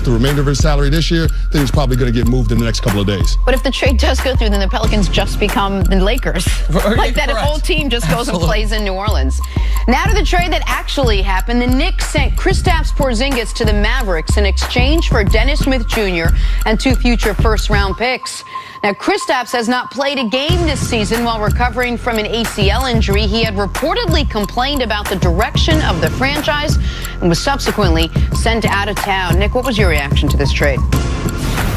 the remainder of his salary this year, then he's probably going to get moved in the next couple of days. But if the trade does go through, then the Pelicans just become the Lakers. Like that whole team just goes and plays in New Orleans. Now to the trade that actually happened. The Knicks sent Kristaps Porzingis to the Mavericks in exchange for Dennis Smith Jr. and 2 future first-round picks. Now, Kristaps has not played a game this season while recovering from an ACL injury. He had reportedly complained about the direction of the franchise and was subsequently sent out of town. Nick, what was your reaction to this trade?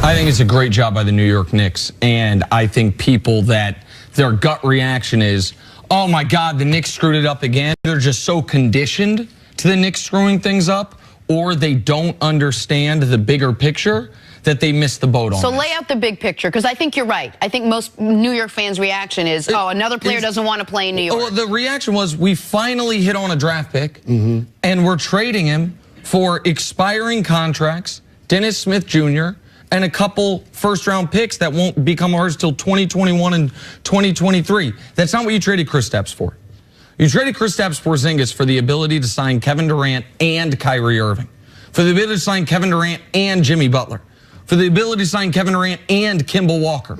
I think it's a great job by the New York Knicks, and I think people that their gut reaction is, oh my God, the Knicks screwed it up again. They're just so conditioned to the Knicks screwing things up, or they don't understand the bigger picture that they missed the boat on. So lay out the big picture, because I think you're right. I think most New York fans' reaction is, oh, another player doesn't want to play in New York. Well, the reaction was, we finally hit on a draft pick, and we're trading him for expiring contracts, Dennis Smith Jr., and a couple first-round picks that won't become ours till 2021 and 2023. That's not what you traded Kristaps for. You traded Kristaps Porzingis for the ability to sign Kevin Durant and Kyrie Irving, for the ability to sign Kevin Durant and Jimmy Butler, for the ability to sign Kevin Durant and Kemba Walker.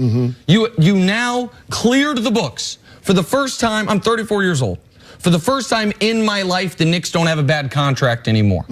You now cleared the books. For the first time, I'm 34 years old. For the first time in my life, the Knicks don't have a bad contract anymore.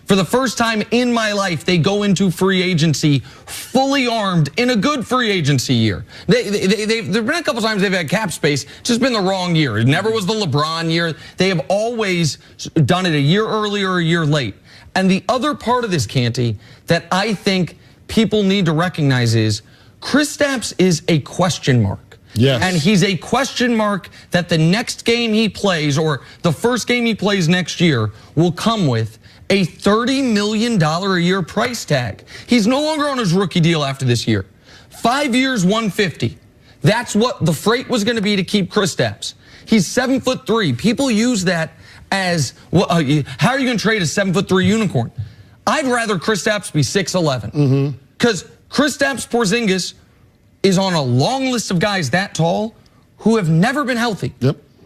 For the first time in my life, they go into free agency fully armed in a good free agency year. There've been a couple times they've had cap space, it's just been the wrong year. It never was the LeBron year. They have always done it a year early or a year late. And the other part of this, Canty, that I think people need to recognize is Kristaps is a question mark. Yes. And he's a question mark that the next game he plays, or the first game he plays next year, will come with a $30 million a year price tag. He's no longer on his rookie deal after this year. 5 years, $150. That's what the freight was going to be to keep Kristaps. He's 7'3". People use that as, well, how are you going to trade a 7'3" unicorn? I'd rather Kristaps be 6'11". Because Kristaps Porzingis is on a long list of guys that tall who have never been healthy.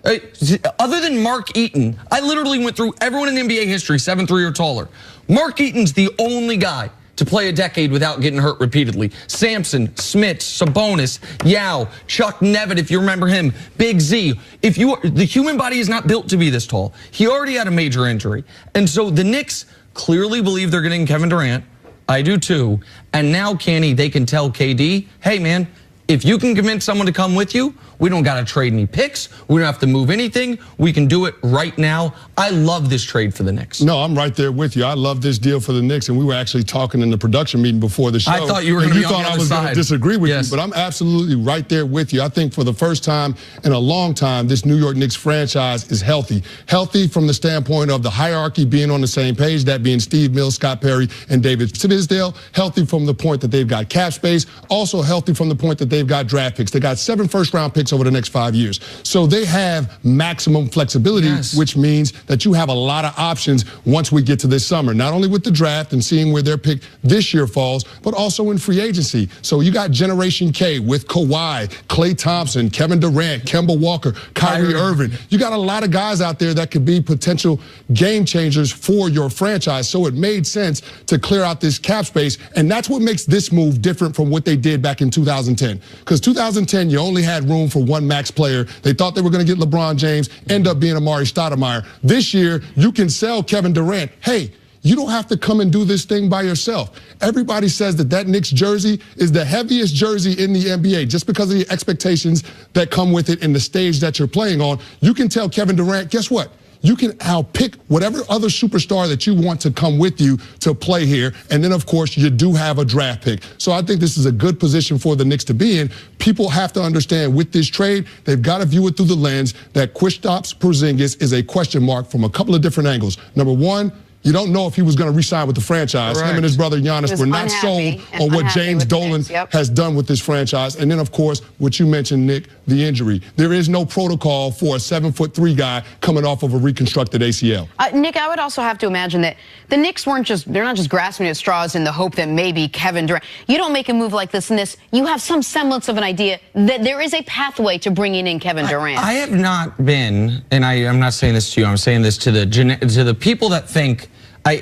Other than Mark Eaton, I literally went through everyone in NBA history 7'3" or taller. Mark Eaton's the only guy to play a decade without getting hurt repeatedly. Sampson, Smith, Sabonis, Yao, Chuck Nevitt, if you remember him, Big Z. The human body is not built to be this tall. He already had a major injury. And so the Knicks clearly believe they're getting Kevin Durant. I do too. And now, Kenny, they can tell KD, hey, man, if you can convince someone to come with you, we don't got to trade any picks. We don't have to move anything. We can do it right now. I love this trade for the Knicks. No, I'm right there with you. I love this deal for the Knicks, and we were actually talking in the production meeting before the show. I thought you were going to be on the other side. You thought I was going to disagree with you, but I'm absolutely right there with you. I think for the first time in a long time, this New York Knicks franchise is healthy. Healthy from the standpoint of the hierarchy being on the same page, that being Steve Mills, Scott Perry, and David Fizdale. Healthy from the point that they've got cap space. Also healthy from the point that they've got draft picks. They got 7 first-round picks over the next 5 years. So they have maximum flexibility, which means that you have a lot of options once we get to this summer, not only with the draft and seeing where their pick this year falls, but also in free agency. So you got Generation K with Kawhi, Klay Thompson, Kevin Durant, Kemba Walker, Kyrie Irving. You got a lot of guys out there that could be potential game changers for your franchise. So it made sense to clear out this cap space. And that's what makes this move different from what they did back in 2010. Because 2010, you only had room for one max player. They thought they were going to get LeBron James, end up being Amari Stoudemire. This year, you can sell Kevin Durant. Hey, you don't have to come and do this thing by yourself. Everybody says that Knicks jersey is the heaviest jersey in the NBA just because of the expectations that come with it and the stage that you're playing on. You can tell Kevin Durant, guess what? You can pick whatever other superstar that you want to come with you to play here. And then, of course, you do have a draft pick. So I think this is a good position for the Knicks to be in. People have to understand with this trade, they've got to view it through the lens that Kristaps Porzingis is a question mark from a couple of different angles. Number one, you don't know if he was going to re-sign with the franchise. Correct. Him and his brother Giannis were not sold on what James Dolan has done with this franchise. And then, of course, what you mentioned, Nick, the injury. There is no protocol for a 7'3" guy coming off of a reconstructed ACL. Nick, I would also have to imagine that the Knicks they're not just grasping at straws in the hope that maybe Kevin Durant. You don't make a move like this and this. You have some semblance of an idea that there is a pathway to bringing in Kevin Durant. I have not been, and I'm not saying this to you, I'm saying this to the people that think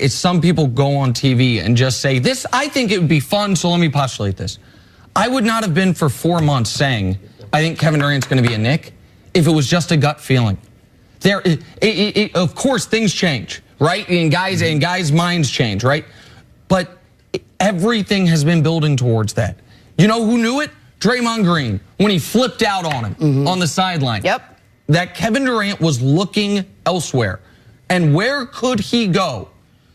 some people go on TV and just say, this, I think it would be fun, so let me postulate this. I would not have been for 4 months saying, I think Kevin Durant's going to be a Knick if it was just a gut feeling. Of course, things change, right? And guys' minds change, right? But everything has been building towards that. You know who knew it? Draymond Green, when he flipped out on him on the sideline. Yep. That Kevin Durant was looking elsewhere. And where could he go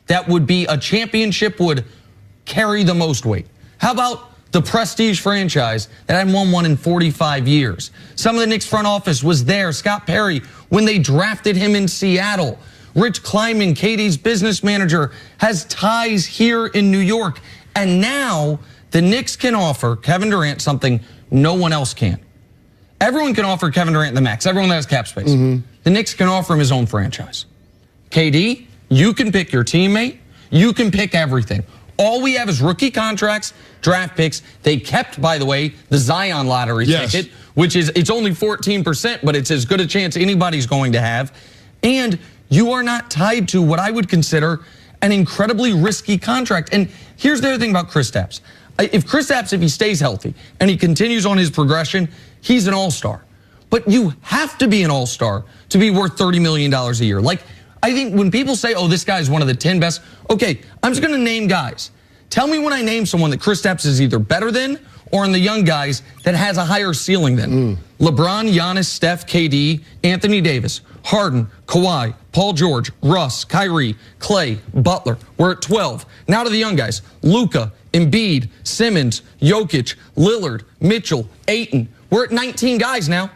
that would be a championship would carry the most weight? How about the prestige franchise that hadn't won one in 45 years? Some of the Knicks front office was there. Scott Perry, when they drafted him in Seattle. Rich Kleiman, KD's business manager, has ties here in New York. And now the Knicks can offer Kevin Durant something no one else can. Everyone can offer Kevin Durant the max. Everyone that has cap space. The Knicks can offer him his own franchise. KD, you can pick your teammate. You can pick everything. All we have is rookie contracts, draft picks. They kept, by the way, the Zion lottery ticket, which is, it's only 14%, but it's as good a chance anybody's going to have. And you are not tied to what I would consider an incredibly risky contract. And here's the other thing about Kristaps. If Kristaps, if he stays healthy and he continues on his progression, he's an all-star. But you have to be an all-star to be worth $30 million a year. Like, I think when people say, oh, this guy's one of the 10 best, okay, I'm just going to name guys. Tell me when I name someone that Kristaps is either better than or in the young guys that has a higher ceiling than. LeBron, Giannis, Steph, KD, Anthony Davis, Harden, Kawhi, Paul George, Russ, Kyrie, Clay, Butler. We're at 12. Now to the young guys. Luka, Embiid, Simmons, Jokic, Lillard, Mitchell, Ayton. We're at 19 guys now.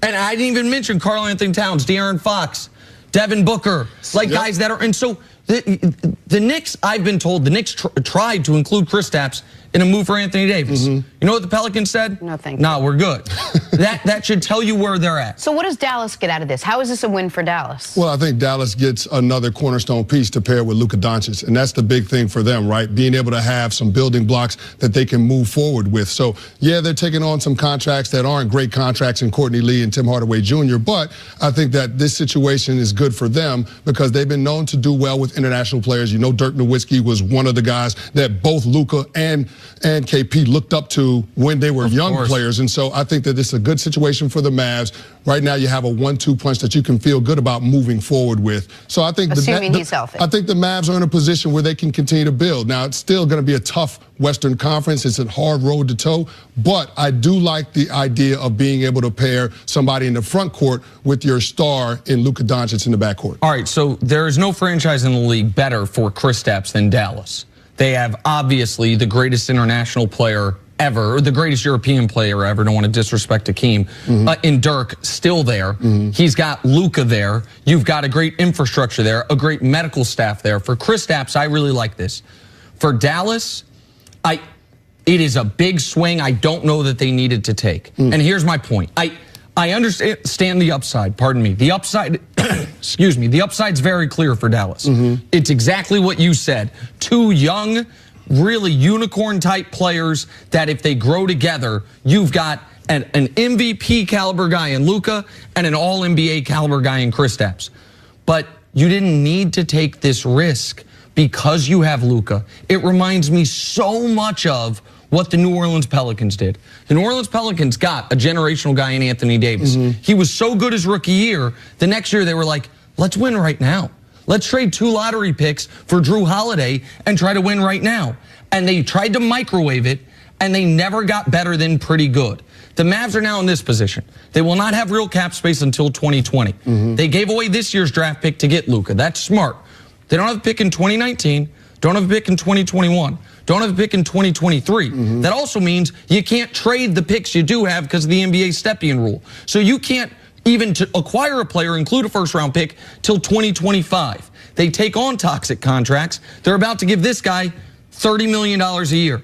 And I didn't even mention Karl Anthony Towns, De'Aaron Fox, Devin Booker, like guys that are, and so the Knicks, I've been told, the Knicks tried to include Kristaps in a move for Anthony Davis. You know what the Pelicans said? No, thank you. Nah, we're good. that should tell you where they're at. So what does Dallas get out of this? How is this a win for Dallas? Well, I think Dallas gets another cornerstone piece to pair with Luka Doncic, and that's the big thing for them, right? Being able to have some building blocks that they can move forward with. So, yeah, they're taking on some contracts that aren't great contracts in Courtney Lee and Tim Hardaway Jr., but I think that this situation is good for them because they've been known to do well with international players. You know, Dirk Nowitzki was one of the guys that both Luka and KP looked up to when they were young players. And so I think that this is a good situation for the Mavs. Right now you have a 1-2 punch that you can feel good about moving forward with. So I think assuming he's healthy. I think the Mavs are in a position where they can continue to build. Now, it's still going to be a tough Western Conference. It's a hard road to toe. But I do like the idea of being able to pair somebody in the front court with your star in Luka Doncic in the backcourt. All right, so there is no franchise in the league better for Kristaps than Dallas. They have obviously the greatest international player ever, or the greatest European player ever. Don't want to disrespect Hakeem. In Dirk, still there. He's got Luka there. You've got a great infrastructure there, a great medical staff there. For Kristaps, I really like this. For Dallas, it is a big swing I don't know that they needed to take. And here's my point. I understand the upside, pardon me. The upside, excuse me, the upside's very clear for Dallas. It's exactly what you said. Two young, really unicorn-type players that if they grow together, you've got an MVP caliber guy in Luka and an all-NBA caliber guy in Kristaps. But you didn't need to take this risk because you have Luka. It reminds me so much of what the New Orleans Pelicans did. The New Orleans Pelicans got a generational guy in Anthony Davis. He was so good his rookie year, the next year they were like, let's win right now. Let's trade 2 lottery picks for Drew Holiday and try to win right now. And they tried to microwave it, and they never got better than pretty good. The Mavs are now in this position. They will not have real cap space until 2020. They gave away this year's draft pick to get Luka. That's smart. They don't have a pick in 2019, don't have a pick in 2021. Don't have a pick in 2023. That also means you can't trade the picks you do have because of the NBA Stepien rule. So you can't even to acquire a player, include a first-round pick, till 2025. They take on toxic contracts. They're about to give this guy $30 million a year.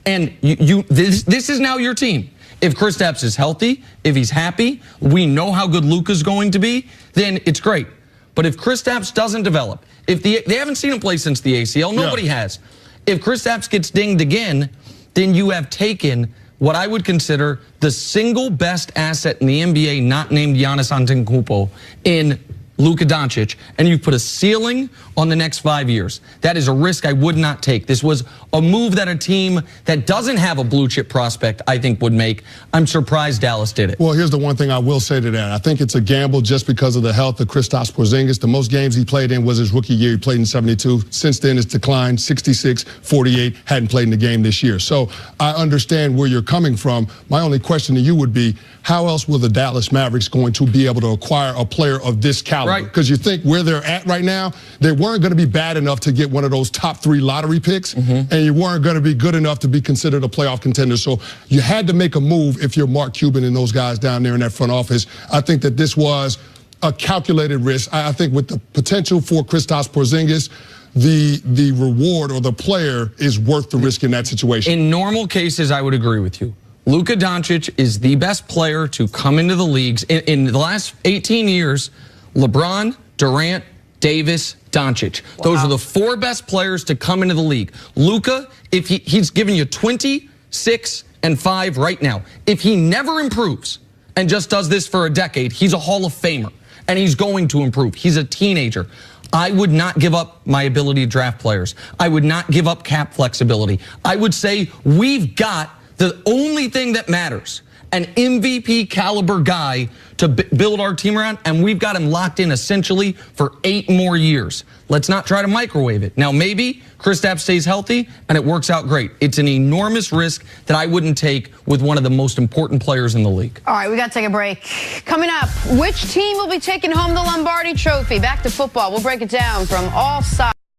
And this is now your team. If Kristaps is healthy, if he's happy, we know how good Luka's going to be, then it's great. But if Kristaps doesn't develop, if they haven't seen him play since the ACL, nobody has. If Kristaps gets dinged again, then you have taken what I would consider the single best asset in the NBA, not named Giannis Antetokounmpo, in Luka Doncic, and you put a ceiling on the next 5 years. That is a risk I would not take. This was a move that a team that doesn't have a blue chip prospect, I think, would make. I'm surprised Dallas did it. Well, here's the one thing I will say to that. I think it's a gamble just because of the health of Kristaps Porzingis. The most games he played in was his rookie year. He played in 72. Since then, it's declined 66, 48, hadn't played in the game this year. So I understand where you're coming from. My only question to you would be, how else will the Dallas Mavericks going to be able to acquire a player of this caliber? Because you think where they're at right now, they weren't going to be bad enough to get one of those top 3 lottery picks, and you weren't going to be good enough to be considered a playoff contender. So you had to make a move if you're Mark Cuban and those guys down there in that front office. I think that this was a calculated risk. I think with the potential for Kristaps Porzingis, the reward or the player is worth the risk in that situation. In normal cases, I would agree with you. Luka Doncic is the best player to come into the leagues. In the last 18 years, LeBron, Durant, Davis, Doncic. Wow. Those are the 4 best players to come into the league. Luka, if he's giving you 20, 6, and 5 right now. If he never improves and just does this for a decade, he's a Hall of Famer, and he's going to improve. He's a teenager. I would not give up my ability to draft players. I would not give up cap flexibility. I would say we've got the only thing that matters, an MVP caliber guy to build our team around, and we've got him locked in essentially for 8 more years. Let's not try to microwave it. Now, maybe Kristaps stays healthy and it works out great. It's an enormous risk that I wouldn't take with one of the most important players in the league. All right, we got to take a break. Coming up, which team will be taking home the Lombardi Trophy? Back to football. We'll break it down from all sides.